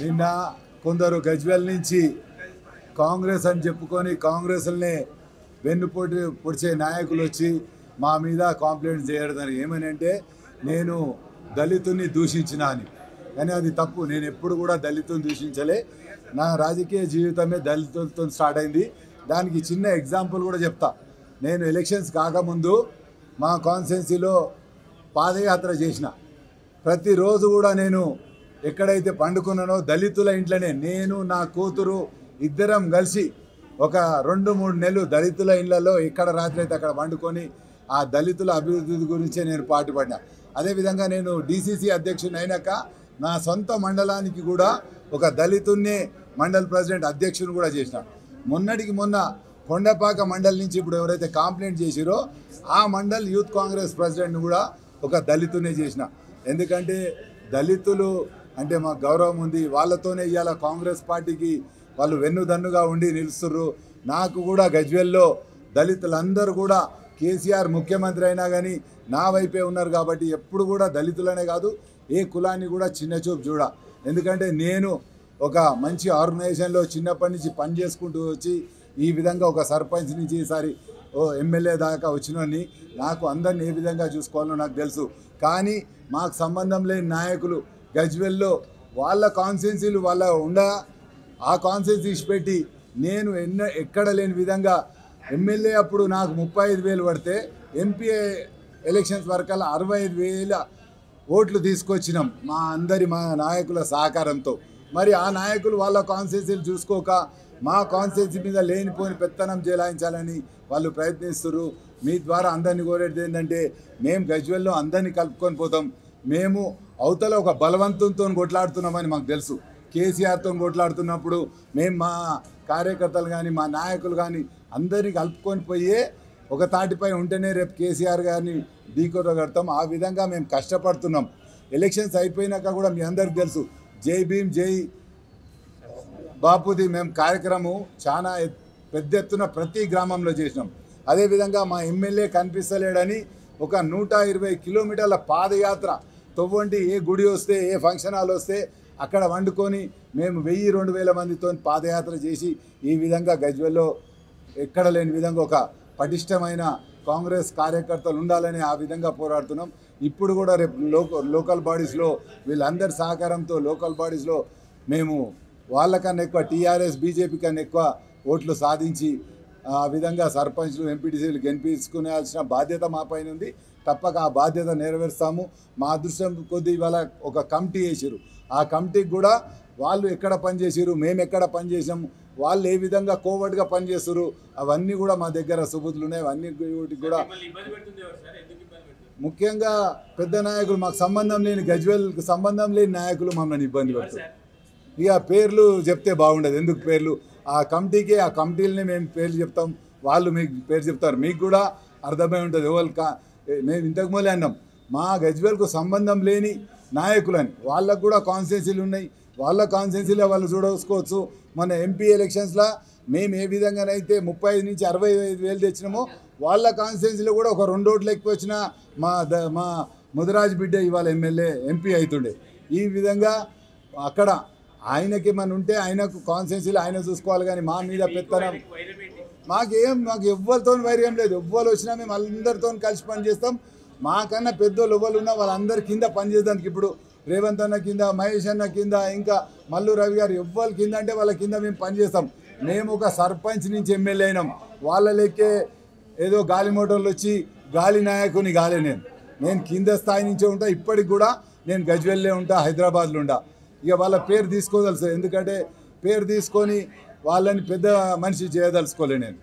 నిన్న కొందరు గజ్వేల్ నుంచి కాంగ్రెస్ అని చెప్పుకొని కాంగ్రెస్నే వెన్నుపోటు పొడిచే నాయకులు వచ్చి మా మీద కంప్లైంట్ చేయడం ఏమని అంటే నేను దళితుని దూషించిన అని. కానీ అది తప్పు. నేను ఎప్పుడు కూడా దళితుని దూషించలే. నా రాజకీయ జీవితమే దళితులతో స్టార్ట్ అయింది. దానికి చిన్న ఎగ్జాంపుల్ కూడా చెప్తా. నేను ఎలక్షన్స్ కాకముందు మా కాన్స్టిట్యున్సీలో పాదయాత్ర చేసిన. ప్రతిరోజు కూడా నేను ఎక్కడైతే పండుకున్నానో దళితుల ఇంట్లోనే నేను నా కూతురు ఇద్దరం కలిసి ఒక 2-3 నెలలు దళితుల ఇళ్లలో ఎక్కడ రాత్రి అయితే అక్కడ పండుకొని ఆ దళితుల అభివృద్ధి గురించే నేను పాటుపడినా. అదేవిధంగా నేను డీసీసీ అధ్యక్షుని అయినాక నా సొంత మండలానికి కూడా ఒక దళితున్నే మండల్ ప్రెసిడెంట్ అధ్యక్షుని కూడా చేసిన. మొన్నటికి మొన్న కొండపాక మండల్ నుంచి ఇప్పుడు ఎవరైతే కంప్లైంట్ చేసిరో ఆ మండల్ యూత్ కాంగ్రెస్ ప్రెసిడెంట్ని కూడా ఒక దళితునే చేసిన. ఎందుకంటే దళితులు అంటే మాకు గౌరవం ఉంది. వాళ్ళతోనే ఇవాళ కాంగ్రెస్ పార్టీకి వాళ్ళు వెన్నుదన్నుగా ఉండి నిలుస్తుర్రు. నాకు కూడా గజ్వేల్లో దళితులందరూ కూడా కేసీఆర్ ముఖ్యమంత్రి అయినా కానీ నా వైపే ఉన్నారు కాబట్టి ఎప్పుడు కూడా దళితులనే కాదు ఏ కులాన్ని కూడా చిన్నచూపు చూడ. ఎందుకంటే నేను ఒక మంచి ఆర్గనైజేషన్లో చిన్నప్పటి నుంచి పని చేసుకుంటూ వచ్చి ఈ విధంగా ఒక సర్పంచ్ నుంచి ఈసారి ఎమ్మెల్యే దాకా వచ్చినోని నాకు అందరిని ఏ విధంగా చూసుకోవాలో నాకు తెలుసు. కానీ మాకు సంబంధం లేని నాయకులు గజ్వేల్లో వాళ్ళ కాన్స్టిట్యున్సీలు వాళ్ళ ఆ కాన్స్టిట్యున్సీ పెట్టి నేను ఎక్కడ లేని విధంగా ఎమ్మెల్యే అప్పుడు నాకు 35,000 పడితే ఎంపీ ఎలక్షన్స్ వరకల్లా 65,000 ఓట్లు తీసుకొచ్చినాం మా నాయకుల సహకారంతో. మరి ఆ నాయకులు వాళ్ళ కాన్స్టిట్యున్సీలు చూసుకోక మా కాన్స్టిట్యున్సీ మీద లేనిపోని పెత్తనం చేలాయించాలని వాళ్ళు ప్రయత్నిస్తారు. మీ ద్వారా అందరినీ కోరేది ఏంటంటే మేము గజ్వేల్లో అందరినీ కలుపుకొని పోతాం. మేము అవతల ఒక బలవంతంతో కొట్లాడుతున్నామని మాకు తెలుసు. కేసీఆర్తో కొట్లాడుతున్నప్పుడు మేము మా కార్యకర్తలు కానీ మా నాయకులు కానీ అందరినీ కలుపుకొని పోయే ఒక తాటిపై ఉంటేనే రేపు కేసీఆర్ గారిని ఢీకొట్టగడతాం. ఆ విధంగా మేము కష్టపడుతున్నాం. ఎలక్షన్స్ అయిపోయినాక కూడా మీ అందరికి తెలుసు జై భీమ్ జై బాపుది మేము కార్యక్రమం చాలా పెద్ద ఎత్తున ప్రతి గ్రామంలో చేసినాం. అదేవిధంగా మా ఎమ్మెల్యే కనిపిస్తలేడని ఒక 120 కిలోమీటర్ల పాదయాత్ర తొవ్వంటి ఏ గుడి వస్తే ఏ ఫంక్షన్ హాల్ వస్తే అక్కడ వండుకొని మేము 1000-2000 మందితో పాదయాత్ర చేసి ఈ విధంగా గజ్వేల్లో ఎక్కడ లేని విధంగా ఒక పటిష్టమైన కాంగ్రెస్ కార్యకర్తలు ఉండాలని ఆ విధంగా పోరాడుతున్నాం. ఇప్పుడు కూడా రేపు లోకల్ బాడీస్లో వీళ్ళందరి సహకారంతో లోకల్ బాడీస్లో మేము వాళ్ళకన్నా ఎక్కువ టీఆర్ఎస్ బీజేపీ కన్నా ఎక్కువ ఓట్లు సాధించి ఆ విధంగా సర్పంచ్లు ఎంపీటీసీలు గెలిపించుకునేయాల్సిన బాధ్యత మా పైన ఉంది. తప్పక ఆ బాధ్యత నెరవేరుస్తాము. మా అదృష్టం కొద్దీ ఇవాళ ఒక కమిటీ వేసారు. ఆ కమిటీకి కూడా వాళ్ళు ఎక్కడ పనిచేసారు మేము ఎక్కడ పనిచేసాము వాళ్ళు ఏ విధంగా కోవర్డ్గా పనిచేస్తారు అవన్నీ కూడా మా దగ్గర సుబుతులు ఉన్నాయి. అవన్నీ కూడా ముఖ్యంగా పెద్ద నాయకులు మాకు సంబంధం లేని గజ్వేల్కి సంబంధం లేని నాయకులు మమ్మల్ని ఇబ్బంది పెడతారు. ఇక పేర్లు చెప్తే బాగుండదు. ఎందుకు పేర్లు ఆ కమిటీలని మేము పేర్లు చెప్తాం, వాళ్ళు మీకు పేరు చెప్తారు. మీకు కూడా అర్థమై ఉంటుంది. మేము ఇంతకుముందే అన్నాం మా గజ్వేల్కు సంబంధం లేని నాయకులని వాళ్ళకు కూడా కాన్స్టిట్యున్సీలు ఉన్నాయి. వాళ్ళ కాన్స్టిట్యున్సీలో వాళ్ళు చూడసుకోవచ్చు. మన ఎంపీ ఎలక్షన్స్లో మేము ఏ విధంగానైతే 35,000 నుంచి 65,000 తెచ్చినామో వాళ్ళ కాన్స్టిట్యున్సీలో కూడా ఒక 2 ఓట్లు ఎక్కువ వచ్చిన మా ముదిరాజ్ బిడ్డ ఇవాళ ఎంపీ అవుతుండే. ఈ విధంగా అక్కడ ఆయనకి మన ఉంటే ఆయనకు కాన్స్టిట్యున్సీలో ఆయన చూసుకోవాలి. కానీ మా మీద పెత్తనం మాకు ఎవ్వరితో వైర్యం లేదు. ఎవ్వరు వచ్చినా మేము అందరితో కలిసి పనిచేస్తాం. మాకన్నా పెద్దోళ్ళు ఎవ్వరు ఉన్నా వాళ్ళందరి కింద పనిచేయడానికి ఇప్పుడు రేవంత్ అన్న కింద మహేష్ అన్న కింద ఇంకా మల్లు రవి గారు ఎవ్వరి కింద అంటే వాళ్ళ కింద మేము పనిచేస్తాం. మేము ఒక సర్పంచ్ నుంచి ఎమ్మెల్యే అయినాం. వాళ్ళ లెక్కే ఏదో గాలి మోటార్లు వచ్చి గాలి నాయకుని గాలే నేను కింద స్థాయి నుంచే ఉంటా. ఇప్పటికి కూడా నేను గజ్వేల్లో ఉంటా, హైదరాబాద్లో ఉంటా. ఇక వాళ్ళ పేరు తీసుకోదలుసు. ఎందుకంటే పేరు తీసుకొని వాళ్ళని పెద్ద మనిషి చేయదలుచుకోలే నేను.